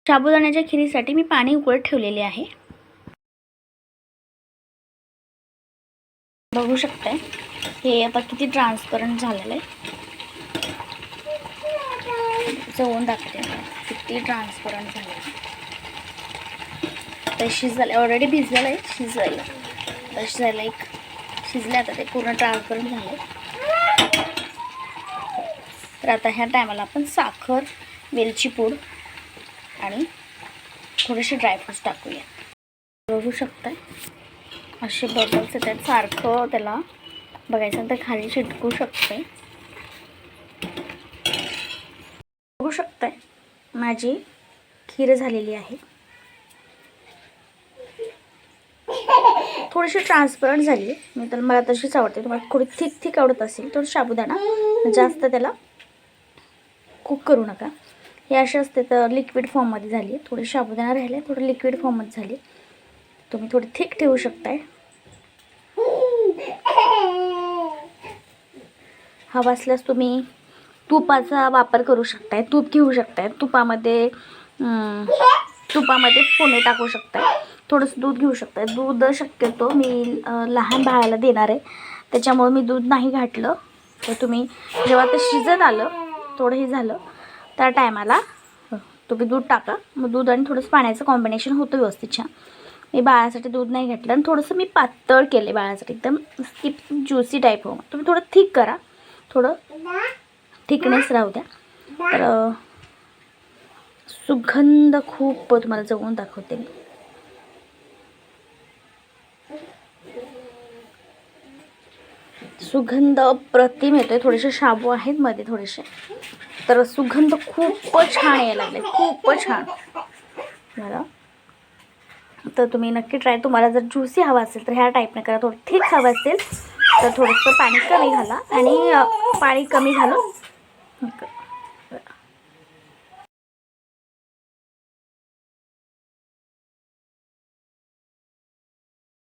साबुदाण्याच्या खिरीसाठी मी पाणी उकळत ठेवलेले आहे। बघू शकताय हे आता किती ट्रान्सपरंट झालेलं आहे। जवळून दाखवते किती ट्रान्सपरंट झालं आहे। तर शिजलं ऑलरेडी भिजलेलं आहे, शिजवायला तर शिजायला एक शिजलं आता ते पूर्ण ट्रान्सपरंट झालं। तर आता ह्या टायमाला आपण साखर, वेलची पूड आणि थोडेसे ड्रायफ्रूट्स टाकूया। बघू शकताय असे बबल्स येतात, सारखं त्याला बघायचं तर खाली चिटकू शकते। बघू शकताय माझी खीर झालेली आहे, थोडीशी ट्रान्सपरंट झाली आहे। मी तर मला तशीच आवडते, तुम्हाला थोडी थिक आवडत असेल तर साबुदाणा जास्त त्याला कुक करू नका। हे असे असते तर लिक्विड फॉर्ममध्ये झाली, थोडी साबुदाणा राहिले थोडं लिक्विड फॉर्ममध्ये झाली। तुम्ही थोडी थिक ठेवू शकताय, हवा असल्यास तुम्ही तुपाचा वापर करू शकताय, तूप घेऊ शकताय, तुपामध्ये फोडणी टाकू शकताय, थोडंसं दूध घेऊ शकताय। दूध शक्यतो मी लहान बाळाला देणार आहे त्याच्यामुळे मी दूध नाही घातलं। तर तुम्ही जेव्हा ते शिजत आलं थोडं हे झालं त्या टायमाला तुम्ही दूध टाका, मग दूध आणि थोडंसं पाण्याचं कॉम्बिनेशन होतं व्यवस्थित छान। मी बाळासाठी दूध नाही घातलं आणि थोडंसं मी पातळ केले बाळासाठी, एकदम ज्युसी टाईप हो। तुम्ही थोडं थिक करा, थोडं थिकनेस राहू द्या। तर सुगंध खूप तुम्हाला जवळून दाखवते मी। सुगंध अप्रतिम येतोय, थोडेसे शाबू आहेत मध्ये थोडेसे, तर सुगंध खूपच छान यायला लागले, खूपच छान मला। तर तुम्ही नक्की ट्राय, तुम्हाला जर ज्युसी हवा असेल तर ह्या टाईपने करा, थोडं थिक हवं असेल तर थोडंसं पाणी कमी घाला आणि पाणी कमी घालून